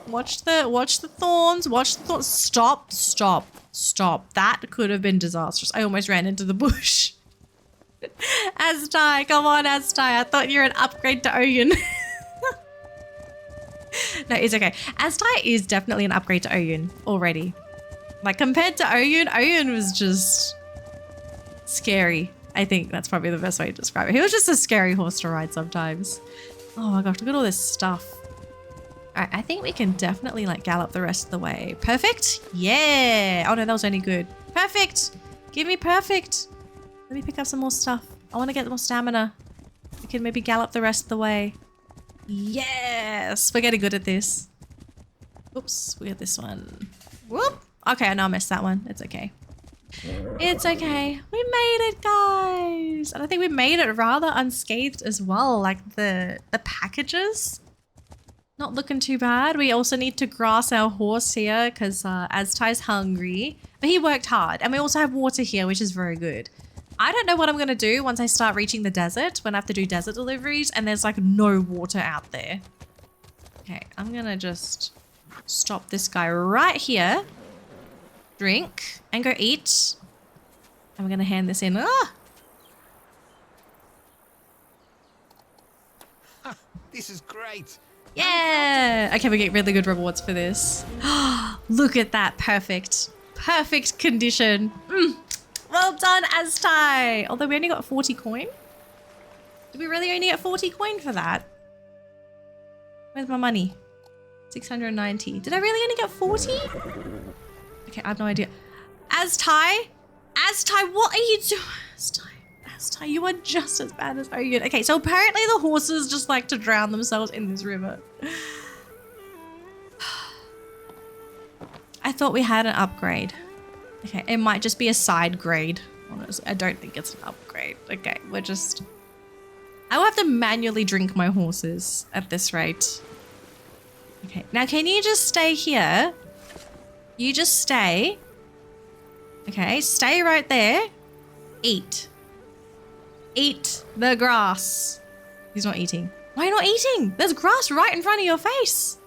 Watch the thorns. Watch the thorns. Stop. Stop. Stop. That could have been disastrous. I almost ran into the bush. Aztai. Come on, Aztai. I thought you were an upgrade to Ogun. No, it's okay. Aztai is definitely an upgrade to Oyun already. Like compared to Oyun, Oyun was just scary. I think that's probably the best way to describe it. He was just a scary horse to ride sometimes. Oh my gosh, look at all this stuff. All right, I think we can definitely like gallop the rest of the way. Perfect? Yeah. Oh no, that was only good. Perfect. Give me perfect. Let me pick up some more stuff. I want to get more stamina. We can maybe gallop the rest of the way. Yes. We're getting good at this. Oops, we got this one. Whoop. Okay, I know I missed that one. It's okay. It's okay. We made it, guys. And I think we made it rather unscathed as well. Like the packages. Not looking too bad. We also need to grass our horse here because Aztai's hungry. But he worked hard. And we also have water here, which is very good. I don't know what I'm going to do once I start reaching the desert. When I have to do desert deliveries and there's like no water out there. Okay, I'm going to just stop this guy right here. Drink and go eat. And we're going to hand this in. Ah! This is great. Yeah. Okay, we get really good rewards for this. Look at that. Perfect. Perfect condition. Well done, Aztai. Although we only got 40 coin. Did we really only get 40 coin for that? Where's my money? 690. Did I really only get 40? Okay, I have no idea. Aztai? Aztai, what are you doing? Aztai, you are just as bad as Oyun. Okay, so apparently the horses just like to drown themselves in this river. I thought we had an upgrade. Okay, it might just be a side grade. Honestly, I don't think it's an upgrade. Okay, we're just... I will have to manually drink my horses at this rate. Okay, now can you just stay here? You just stay. Okay, stay right there. Eat. Eat the grass. He's not eating. Why are you not eating? There's grass right in front of your face.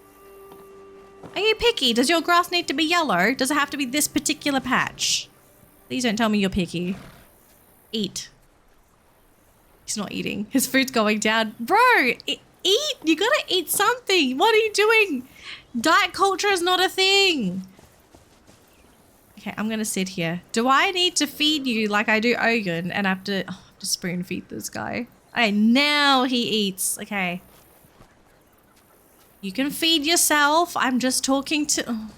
Are you picky? Does your grass need to be yellow? Does it have to be this particular patch? Please don't tell me you're picky. Eat. He's not eating. His food's going down. Bro, eat. You gotta eat something. What are you doing? Diet culture is not a thing. Okay, I'm gonna sit here. Do I need to feed you like I do Oyun and I have to spoon feed this guy? Okay, now he eats. Okay. You can feed yourself. I'm just talking to... Oh,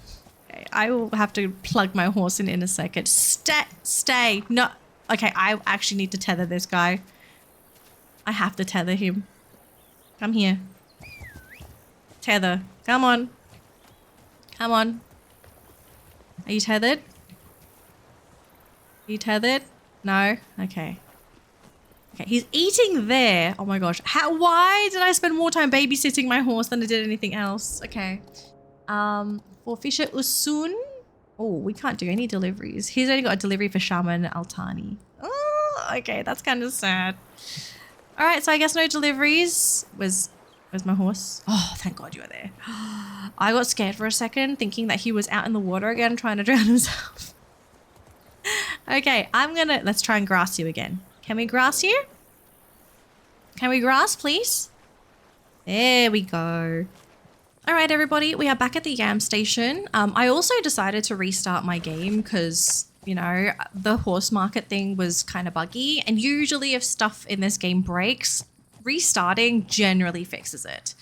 okay, I will have to plug my horse in a second. Stay. No. Okay, I actually need to tether this guy. I have to tether him. Come here. Tether. Come on. Come on. Are you tethered? Are you tethered? No? Okay. Okay, he's eating there. Oh my gosh. Why did I spend more time babysitting my horse than I did anything else? Okay. For Fisher Usun. Oh, we can't do any deliveries. He's only got a delivery for Shaman Altani. Oh, okay. That's kind of sad. All right, so I guess no deliveries. Where's my horse? Oh, thank God you were there. I got scared for a second thinking that he was out in the water again trying to drown himself. Okay, let's try and grass you again. Can we grass you? Can we grass, please? There we go. All right, everybody, we are back at the Yam Station. I also decided to restart my game because, you know, the horse market thing was kind of buggy. And usually if stuff in this game breaks, restarting generally fixes it.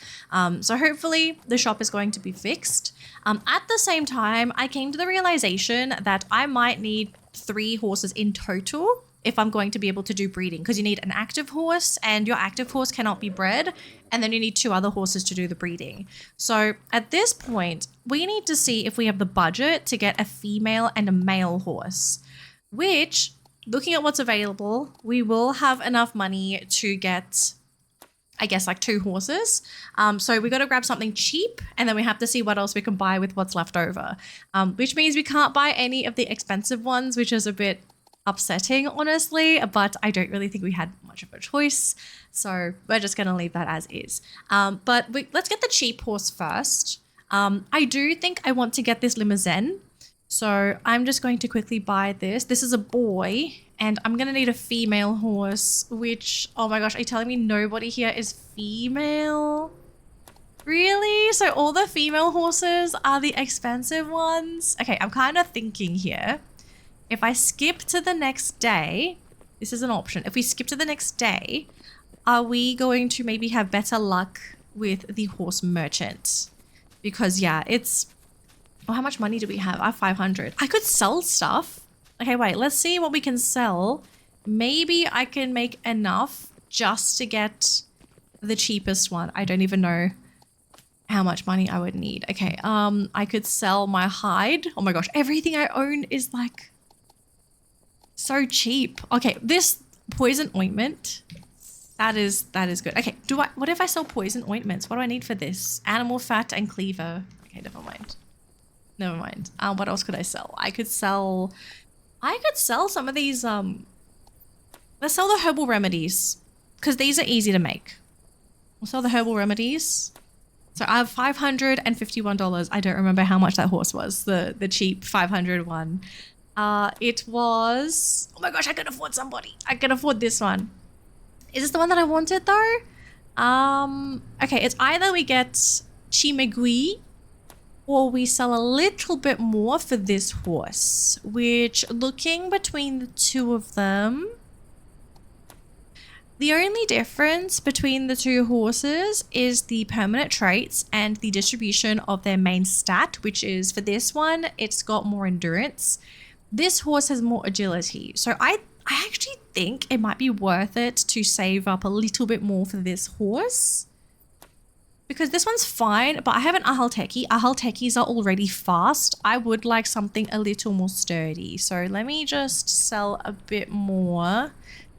So hopefully the shop is going to be fixed. At the same time, I came to the realization that I might need 3 horses in total if I'm going to be able to do breeding, because you need an active horse and your active horse cannot be bred, and then you need 2 other horses to do the breeding. So at this point, we need to see if we have the budget to get a female and a male horse, which, looking at what's available, we will have enough money to get, I guess, like 2 horses. So we got to grab something cheap, and then we have to see what else we can buy with what's left over, which means we can't buy any of the expensive ones, which is a bit upsetting, honestly, but I don't really think we had much of a choice. So we're just going to leave that as is. But let's get the cheap horse first. I do think I want to get this limousine. So I'm just going to quickly buy this. This is a boy, and I'm going to need a female horse, which, oh my gosh, are you telling me nobody here is female? Really? So all the female horses are the expensive ones? Okay, I'm kind of thinking here. If I skip to the next day, this is an option. If we skip to the next day, are we going to maybe have better luck with the horse merchant? Because yeah, it's... Oh, how much money do we have? I have 500. I could sell stuff. Okay, wait, let's see what we can sell. Maybe I can make enough just to get the cheapest one. I don't even know how much money I would need. Okay, I could sell my hide. Oh my gosh, everything I own is like so cheap. Okay, this poison ointment, that is good. Okay, what if I sell poison ointments? What do I need for this? Animal fat and cleaver. Okay, never mind. Never mind. What else could I sell? I could sell some of these, let's sell the herbal remedies because these are easy to make. We'll sell the herbal remedies. So I have $551. I don't remember how much that horse was, the cheap 500 one. It was, oh my gosh, I can afford somebody. I can afford this one. Is this the one that I wanted though? Okay, it's either we get Chimegui or we sell a little bit more for this horse, which looking between the two of them, the only difference between the two horses is the permanent traits and the distribution of their main stat, which is for this one, it's got more endurance. This horse has more agility. So I actually think it might be worth it to save up a little bit more for this horse. Because this one's fine, but I have an Ahalteki. Ahaltekis are already fast. I would like something a little more sturdy. So let me just sell a bit more.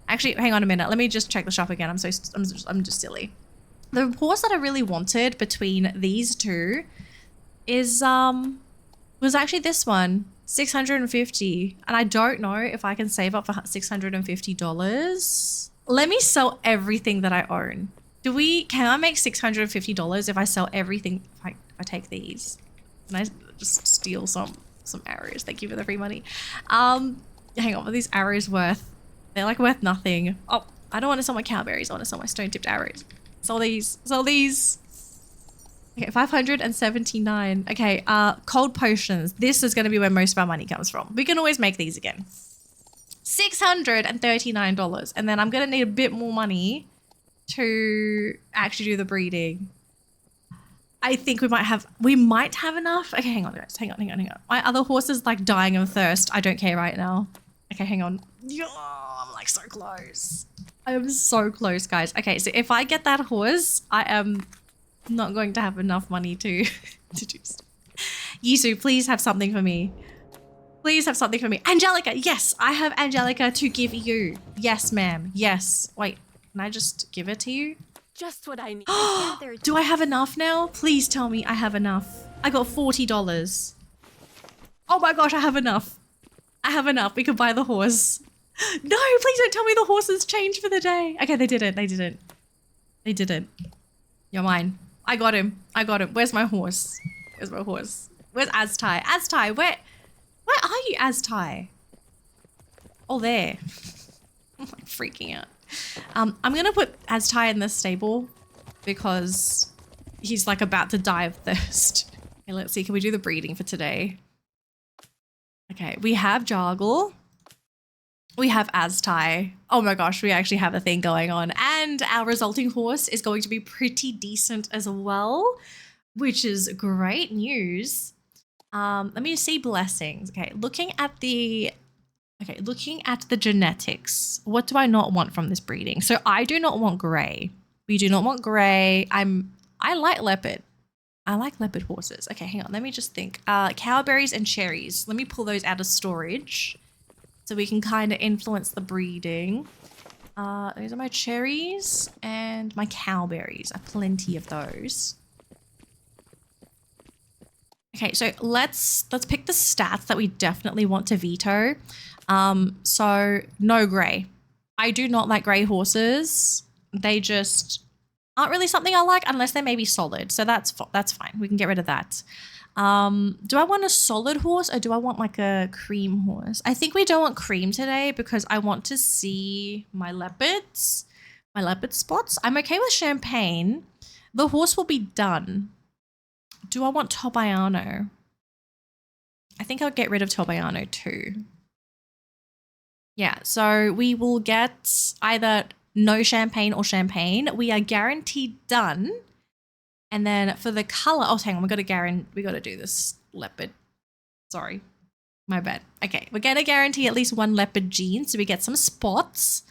Actually, hang on a minute. Let me just check the shop again. I'm just silly. The horse that I really wanted between these two is was actually this one, $650. And I don't know if I can save up for $650. Let me sell everything that I own. Can I make $650 if I sell everything? If I take these, can I just steal some arrows? Thank you for the free money. Hang on, what are these arrows worth? They're like worth nothing. Oh, I don't want to sell my cowberries. I want to sell my stone tipped arrows. Sell these. Sell these. Okay, 579. Okay, cold potions. This is going to be where most of our money comes from. We can always make these again. $639. And then I'm going to need a bit more money to actually do the breeding. I think we might have enough. Okay, hang on guys, hang on. My other horse is like dying of thirst. I don't care right now. Okay, hang on. Oh, I'm like so close. I am so close, guys. Okay, so if I get that horse, I am not going to have enough money to do stuff. Yisu, please have something for me. Please have something for me. Angelica, yes, I have Angelica to give you. Yes, ma'am. Yes. Wait. Can I just give it to you? Just what I need. Do I have enough now? Please tell me I have enough. I got $40. Oh my gosh, I have enough. I have enough. We could buy the horse. No, please don't tell me the horse has changed for the day. Okay, they didn't. They didn't. You're mine. I got him. Where's my horse? Where's Aztai? Aztai, where are you, Aztai? Oh, there. I'm like freaking out. I'm gonna put Aztai in the stable because he's like about to die of thirst. Okay, let's see. Can we do the breeding for today? Okay, we have Jargle. We have Aztai. Oh my gosh, we actually have a thing going on. And our resulting horse is going to be pretty decent as well, which is great news. Let me see blessings. Okay, looking at the genetics, what do I not want from this breeding? So I do not want grey. We do not want grey. I like leopard. I like leopard horses. Okay, hang on. Let me just think. Cowberries and cherries. Let me pull those out of storage so we can kind of influence the breeding. Those are my cherries and my cowberries. I have plenty of those. Okay, so let's pick the stats that we definitely want to veto. So no grey. I do not like grey horses. They just aren't really something I like unless they're maybe solid. So that's fine. We can get rid of that. Do I want a solid horse or do I want like a cream horse? I think we don't want cream today because I want to see my leopards, my leopard spots. I'm okay with champagne. the horse will be done. Do I want Tobiano? I think I'll get rid of Tobiano too. Yeah, so we will get either no champagne or champagne. We are guaranteed done. And then for the color, oh, hang on, we got to do this leopard. Sorry, my bad. Okay, we're going to guarantee at least one leopard gene, so we get some spots.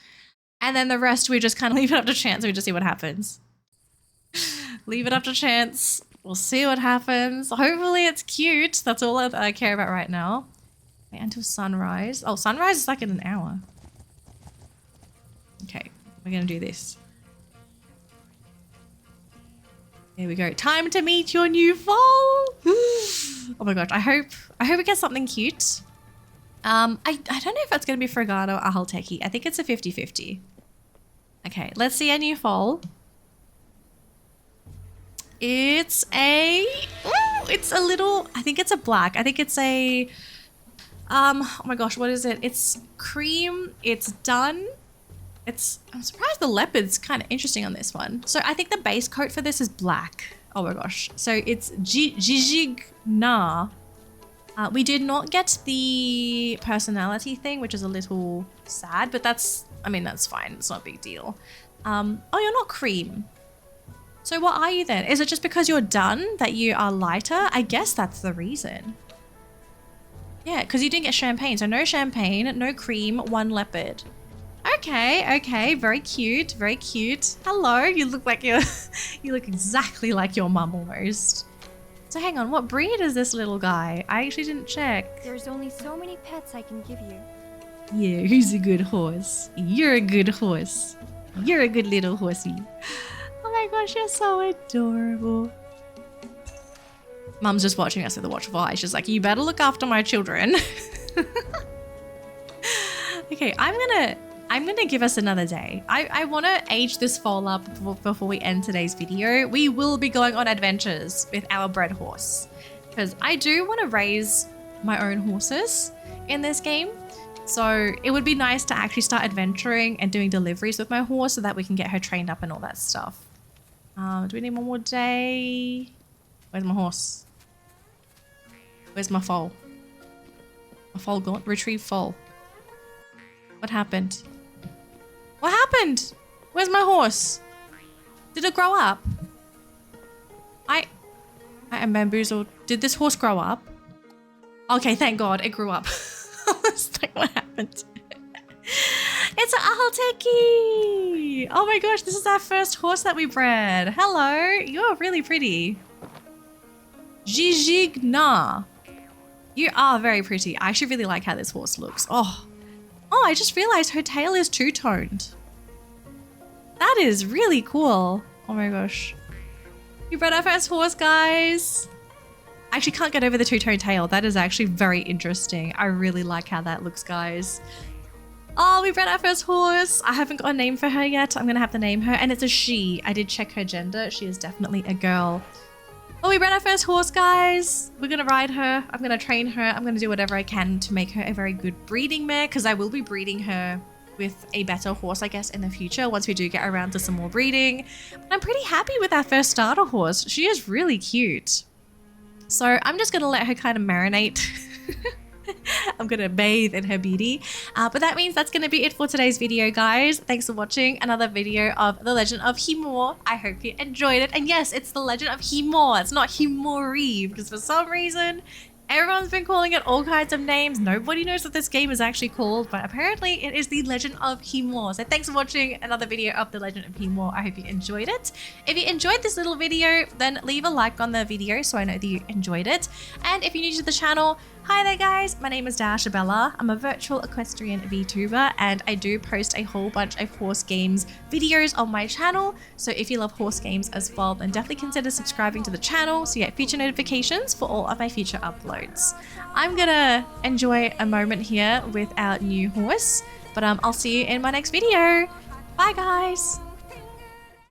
And then the rest, we just kind of leave it up to chance. We just see what happens. Leave it up to chance. We'll see what happens. Hopefully it's cute. That's all I care about right now. Wait until sunrise. Oh, sunrise is like in an hour. Okay, we're going to do this. Here we go. Time to meet your new foal. Oh my gosh, I hope we get something cute. I don't know if it's going to be Fregado or Ahalteki. I think it's a 50-50. Okay, let's see our new foal. It's a little, I think it's a black. I think it's a, oh my gosh, what is it? It's cream. It's done. I'm surprised the leopard's kind of interesting on this one. So I think the base coat for this is black. Oh my gosh. So it's Jijig Na. We did not get the personality thing, which is a little sad, but that's fine. It's not a big deal. Oh, you're not cream. So what are you then? Is it just because you're done that you are lighter? I guess that's the reason. Yeah, because you didn't get champagne. So no champagne, no cream, one leopard. Okay, very cute, very cute. Hello, you look like you look exactly like your mum almost. So hang on, what breed is this little guy? I actually didn't check. There's only so many pets I can give you. Yeah, who's a good horse? You're a good horse. You're a good little horsey. Oh my gosh, you're so adorable. Mum's just watching us with a watchful eye. She's like, you better look after my children. Okay, I'm gonna give us another day. I want to age this foal up before we end today's video. We will be going on adventures with our bred horse because I do want to raise my own horses in this game. So it would be nice to actually start adventuring and doing deliveries with my horse so that we can get her trained up and all that stuff. Do we need one more day? Where's my horse? Where's my foal? My foal gone? Retrieve foal. What happened? What happened? Where's my horse? Did it grow up? I am bamboozled. Did this horse grow up? Okay, thank God it grew up. I was like, what happened? It's an Ahalteki! Oh my gosh, this is our first horse that we bred. Hello, you're really pretty. Jijigna. You are very pretty. I actually really like how this horse looks. Oh, I just realized her tail is two-toned. That is really cool. Oh my gosh. We bred our first horse, guys. I actually can't get over the two-tone tail. That is actually very interesting. I really like how that looks, guys. Oh, we bred our first horse. I haven't got a name for her yet. I'm going to have to name her. And it's a she. I did check her gender. She is definitely a girl. Oh, we bred our first horse, guys. We're going to ride her. I'm going to train her. I'm going to do whatever I can to make her a very good breeding mare because I will be breeding her with a better horse, I guess, in the future once we do get around to some more breeding. But I'm pretty happy with our first starter horse. She is really cute. So I'm just going to let her kind of marinate. I'm going to bathe in her beauty. But that means that's going to be it for today's video, guys. Thanks for watching another video of The Legend of Khiimori. I hope you enjoyed it. And yes, it's The Legend of Khiimori. It's not Khiimori because for some reason, everyone's been calling it all kinds of names. Nobody knows what this game is actually called, but apparently it is The Legend of Khiimori. So thanks for watching another video of The Legend of Khiimori. I hope you enjoyed it. If you enjoyed this little video, then leave a like on the video so I know that you enjoyed it. And if you're new to the channel, hi there guys, my name is Dashabella. I'm a virtual equestrian VTuber and I do post a whole bunch of horse games videos on my channel. So if you love horse games as well, then definitely consider subscribing to the channel so you get future notifications for all of my future uploads. I'm gonna enjoy a moment here with our new horse, but I'll see you in my next video. Bye guys!